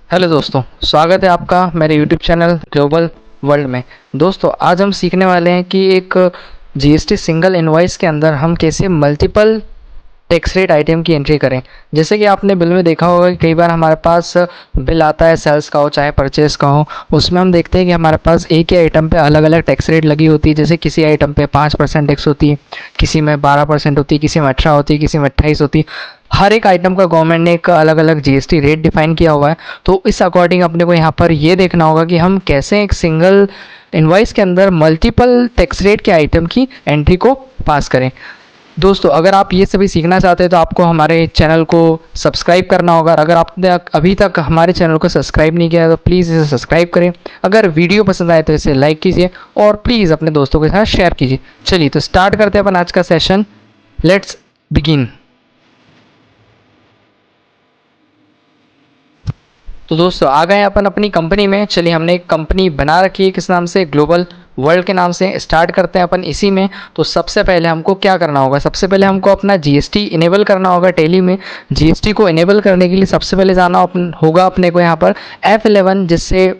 Hello दोस्तों, स्वागत है आपका मेरे यूट्यूब चैनल ग्लोबल वर्ल्ड में। दोस्तों, आज हम सीखने वाले हैं कि एक जीएसटी सिंगल इनवॉइस के अंदर हम कैसे मल्टीपल टैक्स रेट आइटम की एंट्री करें। जैसे कि आपने बिल में देखा होगा कि कई बार हमारे पास बिल आता है सेल्स का हो चाहे परचेस का हो, उसमें हम देखते हैं कि हमारे पास एक ही आइटम पे अलग अलग टैक्स रेट लगी होती है। जैसे किसी आइटम पे 5% टैक्स होती है, किसी में 12% होती है, किसी में 18 होती है, किसी में 28 होती है। हर एक आइटम का गवर्नमेंट ने एक अलग अलग जीएसटी रेट डिफाइन किया हुआ है। तो इस अकॉर्डिंग अपने को यहाँ पर ये देखना होगा कि हम कैसे एक सिंगल इनवॉइस के अंदर मल्टीपल टैक्स रेट के आइटम की एंट्री को पास करें। दोस्तों, अगर आप ये सभी सीखना चाहते हैं तो आपको हमारे चैनल को सब्सक्राइब करना होगा। अगर आपने अभी तक हमारे चैनल को सब्सक्राइब नहीं किया है तो प्लीज़ इसे सब्सक्राइब करें। अगर वीडियो पसंद आए तो इसे लाइक कीजिए और प्लीज़ अपने दोस्तों के साथ शेयर कीजिए। चलिए तो स्टार्ट करते हैं अपन आज का सेशन। Let's begin. तो दोस्तों, आ गए अपन अपनी कंपनी में। चलिए, हमने एक कंपनी बना रखी है, किस नाम से? ग्लोबल वर्ल्ड के नाम से। स्टार्ट करते हैं अपन इसी में। तो सबसे पहले हमको क्या करना होगा? सबसे पहले हमको अपना जीएसटी इनेबल करना होगा टैली में। जीएसटी को इनेबल करने के लिए सबसे पहले जाना होगा अपने को यहाँ पर F11, जिससे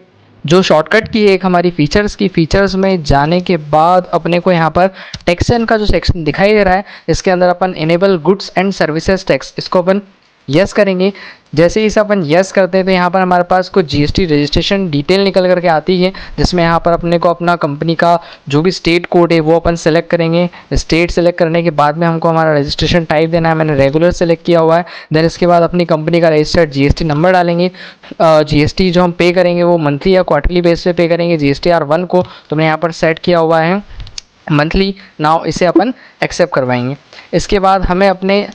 जो शॉर्टकट की है एक हमारी फीचर्स की। फीचर्स में जाने के बाद अपने को यहाँ पर टैक्सेशन का जो सेक्शन दिखाई दे रहा है, इसके अंदर अपन enable goods and services tax, इसको अपन यस करेंगे। जैसे ही इसे अपन यस करते हैं तो यहाँ पर हमारे पास कुछ जीएसटी रजिस्ट्रेशन डिटेल निकल करके आती है, जिसमें यहाँ पर अपने को अपना कंपनी का जो भी स्टेट कोड है वो अपन सेलेक्ट करेंगे। स्टेट सेलेक्ट करने के बाद में हमको हमारा रजिस्ट्रेशन टाइप देना है। मैंने रेगुलर सेलेक्ट किया हुआ है। देन इसके बाद अपनी कंपनी का रजिस्टर्ड जीएसटी नंबर डालेंगे। जीएसटी जो हम पे करेंगे वो मंथली या क्वार्टरली बेस पे पे करेंगे। GSTR 1 को तो मैंने यहाँ पर सेट किया हुआ है मंथली। नाउ इसे अपन एक्सेप्ट करवाएंगे। इसके बाद हमें अपने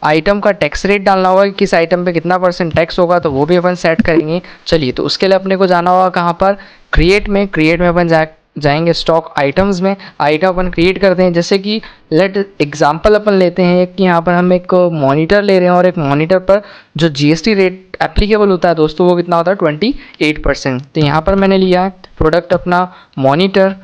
आइटम का टैक्स रेट डालना होगा कि किस आइटम पे कितना % टैक्स होगा, तो वो भी अपन सेट करेंगे। चलिए, तो उसके लिए अपने को जाना होगा कहाँ पर? क्रिएट में अपन जाएंगे स्टॉक आइटम्स में। आइटम अपन क्रिएट करते हैं। जैसे कि लेट एग्जांपल अपन लेते हैं कि यहाँ पर हम एक मॉनिटर ले रहे हैं और एक मॉनिटर पर जो जीएसटी रेट एप्लीकेबल होता है दोस्तों वो कितना होता है? 28%। तो यहाँ पर मैंने लिया है प्रोडक्ट अपना मॉनिटर।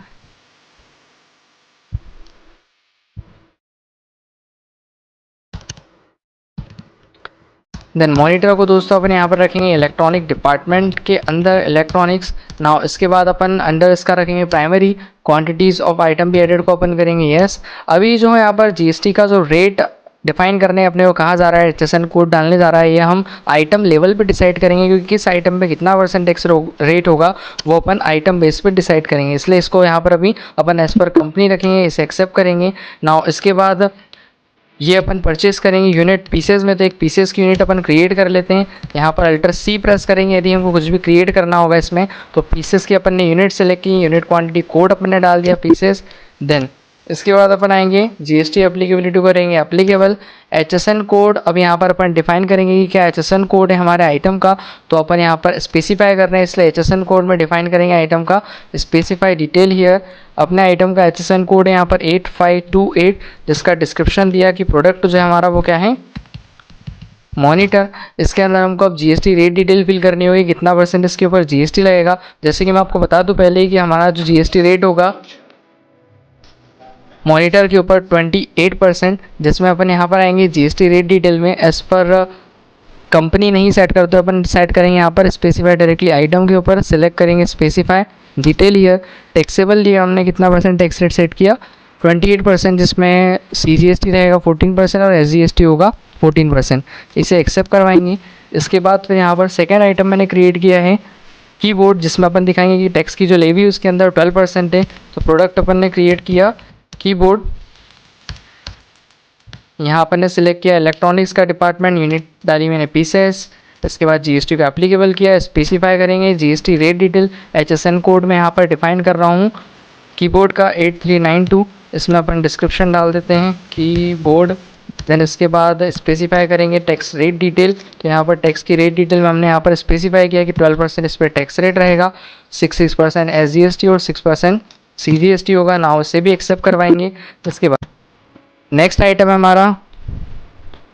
देन मॉनिटर को दोस्तों अपन यहाँ पर रखेंगे इलेक्ट्रॉनिक डिपार्टमेंट के अंदर, इलेक्ट्रॉनिक्स। नाउ इसके बाद अपन अंडर इसका रखेंगे प्राइमरी। क्वांटिटीज़ ऑफ आइटम भी एडेड को अपन करेंगे यस। अभी जो है यहाँ पर जीएसटी का जो रेट डिफाइन करने अपने को कहा जा रहा है, HSN कोड डालने जा रहा है, ये हम आइटम लेवल पे डिसाइड करेंगे, क्योंकि किस आइटम पे कितना % टैक्स रेट होगा वो अपन आइटम बेस पे डिसाइड करेंगे। इसलिए इसको यहाँ पर अभी अपन एज पर कंपनी रखेंगे, इसे एक्सेप्ट करेंगे। नाउ इसके बाद ये अपन परचेस करेंगे यूनिट पीसेस में। तो एक पीसेस की यूनिट अपन क्रिएट कर लेते हैं। यहाँ पर अल्टर C प्रेस करेंगे यदि हमको कुछ भी क्रिएट करना होगा इसमें। तो पीसेस की अपन ने यूनिट सेलेक्ट की, यूनिट क्वांटिटी कोड अपन ने डाल दिया पीसेस। देन इसके बाद अपन आएंगे जीएसटी एप्लीकेबिलिटी करेंगे एप्लीकेबल। HSN कोड अब यहाँ पर अपन डिफाइन करेंगे कि क्या HSN कोड है हमारे आइटम का, तो अपन यहाँ पर स्पेसिफाई कर रहे हैं, इसलिए HSN कोड में डिफाइन करेंगे आइटम का स्पेसिफाई डिटेल हियर। अपने आइटम का HSN कोड है यहाँ पर 8528, जिसका डिस्क्रिप्शन दिया कि प्रोडक्ट जो है हमारा वो क्या है? मॉनिटर। इसके अंदर हमको अब जीएसटी रेट डिटेल फिल करनी होगी, कितना % इसके ऊपर जीएसटी लगेगा। जैसे कि मैं आपको बता दूं पहले ही कि हमारा जो जीएसटी रेट होगा मॉनिटर के ऊपर 28%, जिसमें अपन यहाँ पर आएंगे जीएसटी रेट डिटेल में एज पर कंपनी नहीं सेट करते अपन सेट करेंगे यहाँ पर स्पेसिफाई डायरेक्टली आइटम के ऊपर सेलेक्ट करेंगे स्पेसिफाई डिटेल हियर। टैक्सेबल लिया हमने, कितना % टैक्स रेट सेट किया? 28%, जिसमें CGST रहेगा 14% और SGST होगा 14%। इसे एक्सेप्ट करवाएंगे। इसके बाद फिर यहाँ पर सेकेंड आइटम मैंने क्रिएट किया है कीबोर्ड, जिसमें अपन दिखाएंगे कि टैक्स की जो लेवी उसके अंदर 12% है। तो प्रोडक्ट अपन ने क्रिएट किया कीबोर्ड। यहाँ अपन ने सिलेक्ट किया इलेक्ट्रॉनिक्स का डिपार्टमेंट, यूनिट डाली मैंने पीसेस। इसके बाद जीएसटी को एप्लीकेबल किया, स्पेसिफाई करेंगे GST rate detail. HSN code में यहाँ पर डिफाइन कर रहा हूँ कीबोर्ड का 8392। इसमें अपन डिस्क्रिप्शन डाल देते हैं कीबोर्ड। देन इसके बाद स्पेसिफाई करेंगे टैक्स रेट डिटेल। तो यहाँ पर टैक्स की रेट डिटेल में हमने यहाँ पर स्पेसिफाई किया कि 12% इस पर टैक्स रेट रहेगा, 6% SGST और 6% CGST होगा। ना उसे भी एक्सेप्ट करवाएंगे। इसके बाद नेक्स्ट आइटम है हमारा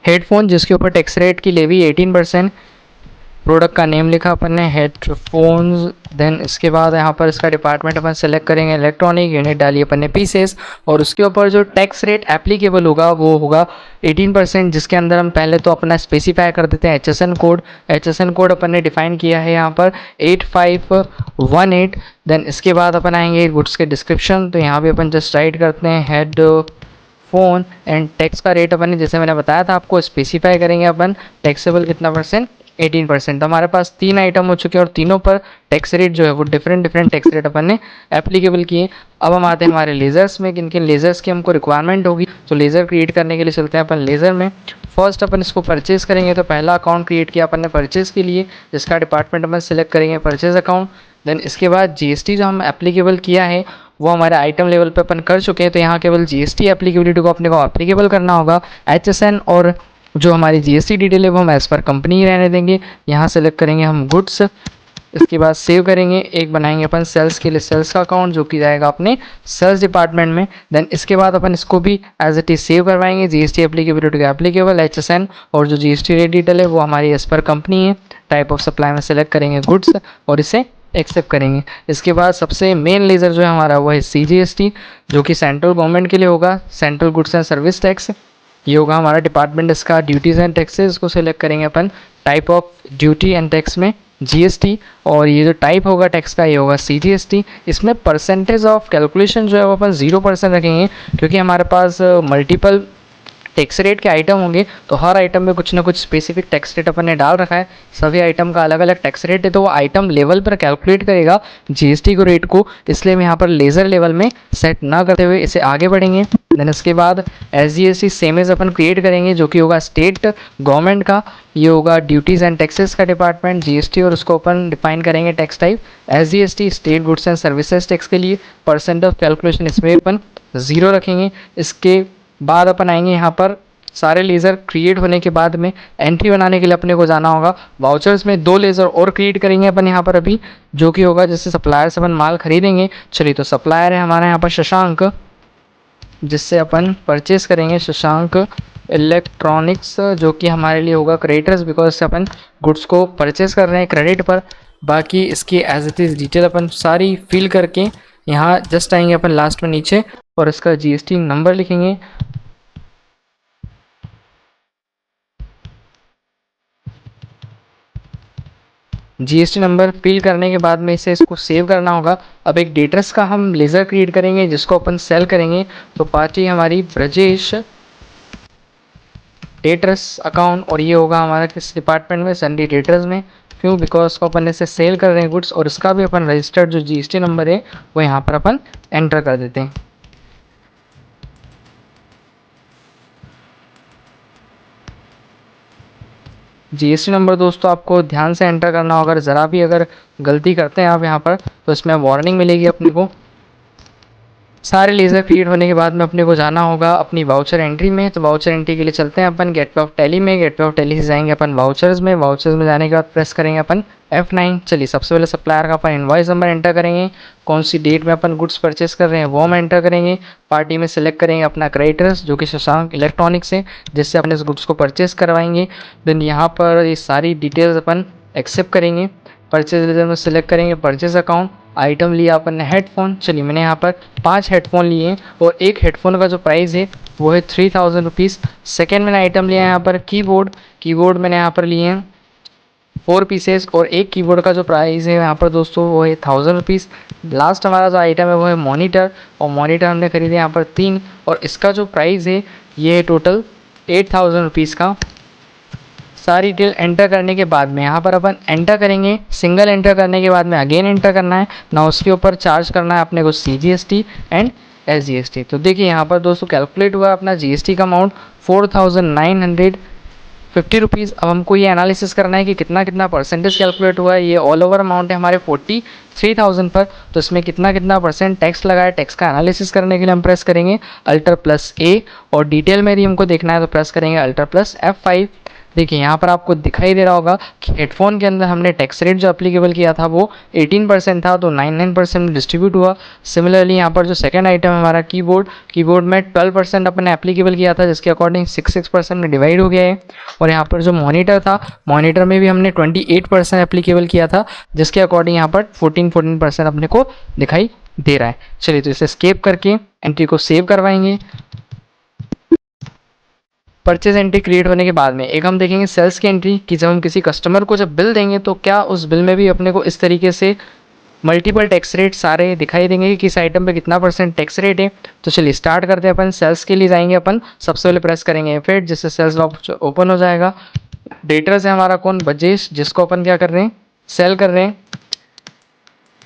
हेडफोन, जिसके ऊपर टैक्स रेट की लेवी 18%। प्रोडक्ट का नेम लिखा अपन ने हेडफोन्स। देन इसके बाद यहाँ पर इसका डिपार्टमेंट अपन सेलेक्ट करेंगे इलेक्ट्रॉनिक, यूनिट डालिए अपन ने पीसेस, और उसके ऊपर जो टैक्स रेट एप्लीकेबल होगा वो होगा 18%, जिसके अंदर हम पहले तो अपना स्पेसिफाई कर देते हैं HSN कोड। HSN कोड अपन ने डिफाइन किया है यहाँ पर 8518। देन इसके बाद अपन आएंगे गुड्स के डिस्क्रिप्शन, तो यहाँ भी अपन जस्ट राइट करते हैं हेड फ़ोन एंड टैक्स का रेट अपन ने जैसे मैंने बताया था आपको स्पेसिफाई करेंगे अपन टैक्सेबल कितना परसेंट, 18%। तो हमारे पास 3 आइटम हो चुके हैं और तीनों पर टैक्स रेट जो है वो डिफरेंट टैक्स रेट अपन ने एप्लीकेबल किए। अब हम आते हैं हमारे लेज़र्स में, किन किन लेज़र्स की हमको रिक्वायरमेंट होगी। तो लेज़र क्रिएट करने के लिए चलते हैं अपन लेज़र में। फर्स्ट अपन इसको परचेज करेंगे, तो पहला अकाउंट क्रिएट किया अपन ने परचेज के लिए, जिसका डिपार्टमेंट अपन सेलेक्ट करेंगे परचेज अकाउंट। देन इसके बाद GST जो हम एप्लीकेबल किया है वो हमारे आइटम लेवल पे अपन कर चुके हैं, तो यहाँ केवल GST एप्लीकेबिलिटी को अपने को एप्लीकेबल करना होगा। HSN और जो हमारी GST डिटेल है वो हम एज़ पर कंपनी रहने देंगे। यहाँ सेलेक्ट करेंगे हम गुड्स, इसके बाद सेव करेंगे। एक बनाएंगे अपन सेल्स के लिए सेल्स का अकाउंट जो कि जाएगा अपने सेल्स डिपार्टमेंट में। देन इसके बाद अपन इसको भी एज इट इज सेव करवाएंगे। GST एप्लीकेबिलिटी का एप्लीकेबल HSN और जो GST रेट डिटेल है वो हमारी एज़ पर कंपनी है। टाइप ऑफ सप्लाई में सेलेक्ट करेंगे गुड्स और इसे एक्सेप्ट करेंगे। इसके बाद सबसे मेन लेज़र जो है हमारा वो है CGST, जो कि सेंट्रल गवर्नमेंट के लिए होगा, central goods and service tax. ये होगा हमारा डिपार्टमेंट इसका ड्यूटीज़ एंड टैक्सेस को सिलेक्ट करेंगे अपन। Type of duty and tax में GST, और ये जो टाइप होगा टैक्स का ये होगा CGST। इसमें परसेंटेज ऑफ कैलकुलेशन जो है वो अपन 0% रखेंगे, क्योंकि हमारे पास मल्टीपल टैक्स रेट के आइटम होंगे, तो हर आइटम में कुछ ना कुछ स्पेसिफिक टैक्स रेट अपन ने डाल रखा है। सभी आइटम का अलग अलग टैक्स रेट है, तो वो आइटम लेवल पर कैलकुलेट करेगा GST को रेट को, इसलिए हम यहाँ पर लेज़र लेवल में सेट ना करते हुए इसे आगे बढ़ेंगे। देन इसके बाद SGST सेम एज अपन क्रिएट करेंगे, जो कि होगा स्टेट गवर्नमेंट का। ये होगा ड्यूटीज़ एंड टैक्सेस का डिपार्टमेंट GST, और उसको अपन डिफाइन करेंगे tax type SGST, state goods and services tax के लिए। परसेंट ऑफ कैलकुलेशन इसमें अपन 0 रखेंगे। इसके बाद अपन आएंगे यहाँ पर सारे लेज़र क्रिएट होने के बाद में एंट्री बनाने के लिए अपने को जाना होगा वाउचर्स में। 2 लेज़र और क्रिएट करेंगे अपन यहाँ पर अभी, जो कि होगा जैसे सप्लायर से अपन माल खरीदेंगे। चलिए, तो सप्लायर है हमारे यहाँ पर शशांक, जिससे अपन परचेस करेंगे शशांक इलेक्ट्रॉनिक्स, जो कि हमारे लिए होगा क्रेडिटर्स, बिकॉज से अपन गुड्स को परचेस कर रहे हैं क्रेडिट पर। बाकी इसकी एज इट इज़ डिटेल अपन सारी फिल करके यहाँ जस्ट आएंगे अपन लास्ट में नीचे और इसका GST नंबर लिखेंगे। GST नंबर फिल करने के बाद में इसे इसको सेव करना होगा। अब एक डेटर्स का हम लेज़र क्रिएट करेंगे जिसको अपन सेल करेंगे। तो पार्टी हमारी ब्रजेश डेटर्स अकाउंट, और ये होगा हमारा किस डिपार्टमेंट में, सन्डी डेटर्स में। क्यों? बिकॉज को अपन इसे सेल कर रहे हैं गुड्स, और इसका भी अपन रजिस्टर्ड जो GST नंबर है वो यहाँ पर अपन एंटर कर देते हैं। GST नंबर दोस्तों आपको ध्यान से एंटर करना होगा, अगर ज़रा भी अगर गलती करते हैं आप यहाँ पर तो इसमें वार्निंग मिलेगी अपने को। सारे लेज़र क्रिएट होने के बाद में अपने को जाना होगा अपनी वाउचर एंट्री में। तो वाउचर एंट्री के लिए चलते हैं अपन गेटवे ऑफ टैली में। गेटवे ऑफ टैली से जाएंगे अपन वाउचर्स में। वाउचर्स में जाने के बाद प्रेस करेंगे अपन F9। चलिए, सबसे पहले सप्लायर का अपन इनवॉइस नंबर एंटर करेंगे, कौन सी डेट में अपन गुड्स परचेस कर रहे हैं वो हम एंटर करेंगे। पार्टी में सेलेक्ट करेंगे अपना क्रेडिटर्स, जो कि शशांक इलेक्ट्रॉनिक्स है, जिससे अपने इस गुड्स को परचेस करवाएंगे। देन यहाँ पर ये सारी डिटेल्स अपन एक्सेप्ट करेंगे। परचेज लेजर में सेलेक्ट करेंगे परचेज अकाउंट। आइटम लिया अपन ने हेडफोन। चलिए, मैंने यहाँ पर 5 हेडफोन लिए हैं और एक हेडफोन का जो प्राइस है वो है 3000 रुपीज़। सेकेंड मैंने आइटम लिया है यहाँ पर कीबोर्ड। कीबोर्ड मैंने यहाँ पर लिए हैं 4 पीसेस, और एक कीबोर्ड का जो प्राइस है यहाँ पर दोस्तों वो है 1000 रुपीज़। लास्ट हमारा जो आइटम है वो है मॉनिटर, और मॉनिटर हमने खरीदे यहाँ पर 3, और इसका जो प्राइस है ये है टोटल 8000 रुपीज़ का। सारी डिटेल एंटर करने के बाद में यहाँ पर अपन एंटर करेंगे। सिंगल एंटर करने के बाद में अगेन एंटर करना है ना, उसके ऊपर चार्ज करना है अपने को CGST एंड SGST। तो देखिए यहाँ पर दोस्तों कैलकुलेट हुआ अपना GST का अमाउंट 4950 रुपीज़। अब हमको ये एनालिसिस करना है कि कितना कितना परसेंटेज कैलकुलेट हुआ है। ये ऑल ओवर अमाउंट है हमारे 43,000 पर, तो इसमें कितना कितना परसेंट टैक्स लगा है। टैक्स का एनालिसिस करने के लिए हम प्रेस करेंगे Alt+A, और डिटेल में यदि हमको देखना है तो प्रेस करेंगे Alt+F5। देखिए यहाँ पर आपको दिखाई दे रहा होगा कि हेडफोन के अंदर हमने टैक्स रेट जो अप्लीकेबल किया था वो 18% था, तो 99% में डिस्ट्रीब्यूट हुआ। सिमिलरली यहाँ पर जो सेकंड आइटम है हमारा कीबोर्ड में 12% अपने एप्लीकेबल किया था, जिसके अकॉर्डिंग 6% में डिवाइड हो गया है। और यहाँ पर जो मॉनिटर था, मॉनिटर में भी हमने 28% एप्लीकेबल किया था, जिसके अकॉर्डिंग यहाँ पर 14% अपने को दिखाई दे रहा है। चलिए तो इसे स्केप करके एंट्री को सेव करवाएंगे। परचेज एंट्री क्रिएट होने के बाद में एक हम देखेंगे सेल्स की एंट्री, कि जब हम किसी कस्टमर को जब बिल देंगे तो क्या उस बिल में भी अपने को इस तरीके से मल्टीपल टैक्स रेट सारे दिखाई देंगे कि किस आइटम पे कितना % टैक्स रेट है। तो चलिए स्टार्ट करते हैं। अपन सेल्स के लिए जाएंगे, अपन सबसे पहले प्रेस करेंगे F8, जिससे सेल्स बॉक्स ओपन हो जाएगा। डेटर्स है हमारा कौन, बजेश, जिसको अपन क्या कर रहे हैं, सेल कर रहे हैं।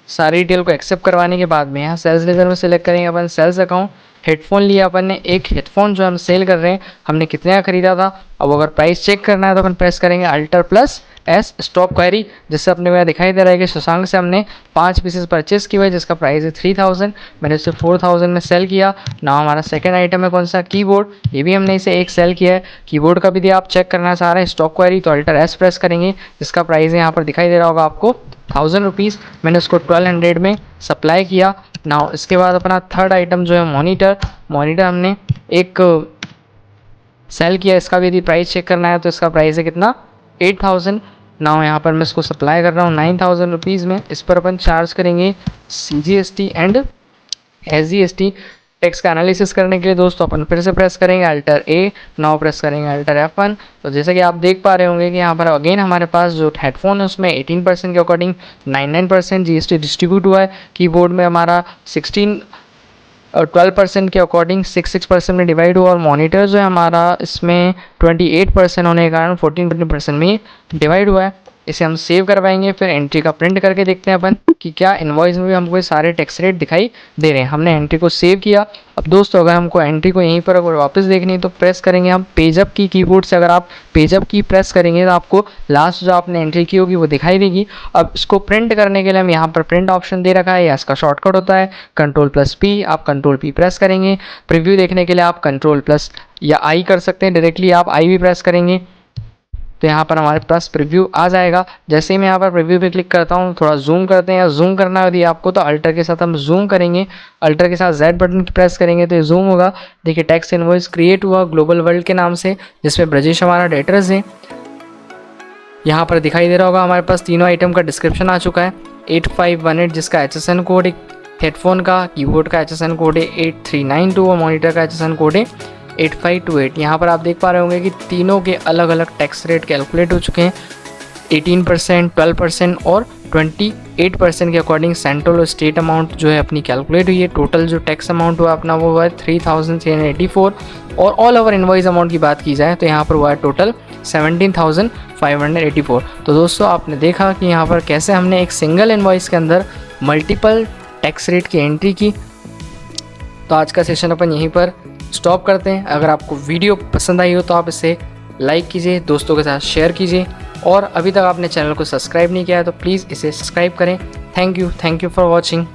सारी डिटेल को एक्सेप्ट करवाने के बाद में यहाँ सेल्स लेजर में सिलेक्ट करेंगे अपन सेल्स अकाउंट। हेडफोन लिया अपन ने, एक हेडफोन जो हम सेल कर रहे हैं हमने कितने का खरीदा था। अब अगर प्राइस चेक करना है तो अपन प्रेस करेंगे Alt+S स्टॉप क्वेरी, जिससे अपने को दिखाई दे रहा है कि शशांक से हमने 5 पीसेस परचेस किए हुए, जिसका प्राइस है 3000, मैंने उसे 4000 में सेल किया। ना हमारा सेकंड आइटम है कौन सा, कीबोर्ड, ये भी हमने इसे एक सेल किया है। कीबोर्ड का भी आप चेक करना चाह रहे हैं स्टॉप क्वेरी, तो Alt+S प्रेस करेंगे, जिसका प्राइस है यहाँ पर दिखाई दे रहा होगा आपको 1000 रुपीज़, मैंने उसको 1200 में सप्लाई किया। नाउ इसके बाद अपना थर्ड आइटम जो है मॉनिटर हमने एक सेल किया, इसका भी यदि प्राइस चेक करना है तो इसका प्राइस है कितना, 8000। नाउ यहाँ पर मैं इसको सप्लाई कर रहा हूँ 9000 रुपीज़ में। इस पर अपन चार्ज करेंगे CGST एंड SGST। टेक्स्ट का एनालिसिस करने के लिए दोस्तों अपन फिर से प्रेस करेंगे Alt+A, नाउ प्रेस करेंगे Alt+F1। तो जैसे कि आप देख पा रहे होंगे कि यहाँ पर अगेन हमारे पास जो हेडफोन है उसमें 18% के अकॉर्डिंग 99% GST डिस्ट्रीब्यूट हुआ है। कीबोर्ड में हमारा 12% के अकॉर्डिंग 6% में डिवाइड हुआ, और मॉनिटर जो है हमारा इसमें 28% होने के कारण 14% में डिवाइड हुआ है। इसे हम सेव करवाएंगे, फिर एंट्री का प्रिंट करके देखते हैं अपन कि क्या इनवॉइस में भी हमको ये सारे टैक्स रेट दिखाई दे रहे हैं। हमने एंट्री को सेव किया। अब दोस्तों अगर हमको एंट्री को यहीं पर अगर वापस देखनी है तो प्रेस करेंगे हम पेजअप की कीबोर्ड से। अगर आप पेजअप की प्रेस करेंगे तो आपको लास्ट जो आपने एंट्री की होगी वो दिखाई देगी। अब इसको प्रिंट करने के लिए हम यहाँ पर प्रिंट ऑप्शन दे रखा है, या इसका शॉर्टकट होता है Ctrl+P। आप Ctrl+P प्रेस करेंगे। प्रीव्यू देखने के लिए आप Ctrl+ या I कर सकते हैं, डायरेक्टली आप I भी प्रेस करेंगे तो यहाँ पर हमारे पास प्रीव्यू आ जाएगा। जैसे ही मैं यहाँ पर प्रीव्यू पे क्लिक करता हूँ, थोड़ा जूम करते हैं, या जूम करना यदि आपको तो अल्टर के साथ हम जूम करेंगे। अल्टर के साथ Z बटन प्रेस करेंगे तो ये जूम होगा। देखिए टैक्स इनवॉइस क्रिएट हुआ ग्लोबल वर्ल्ड के नाम से, जिसमें ब्रजेश हमारा डेटर्स है। यहाँ पर दिखाई दे रहा होगा हमारे पास तीनों आइटम का डिस्क्रिप्शन आ चुका है। 8518 जिसका HSN कोड है हेडफोन का, कीबोर्ड का HSN कोड है 8392 और मॉनिटर का HSN कोड है 8528। यहाँ पर आप देख पा रहे होंगे कि तीनों के अलग अलग टैक्स रेट कैलकुलेट हो चुके हैं। 18%, 12% और 28% के अकॉर्डिंग सेंट्रल और स्टेट अमाउंट जो है अपनी कैलकुलेट हुई है। टोटल जो टैक्स अमाउंट हुआ अपना वो हुआ है 3384, और ऑल ओवर इनवॉइस अमाउंट की बात की जाए तो यहाँ पर हुआ है टोटल 17,584। तो दोस्तों आपने देखा कि यहाँ पर कैसे हमने एक सिंगल इनवॉइस के अंदर मल्टीपल टैक्स रेट की एंट्री की। तो आज का सेशन अपन यहीं पर स्टॉप करते हैं। अगर आपको वीडियो पसंद आई हो तो आप इसे लाइक कीजिए, दोस्तों के साथ शेयर कीजिए, और अभी तक आपने चैनल को सब्सक्राइब नहीं किया है तो प्लीज़ इसे सब्सक्राइब करें। Thank you for watching.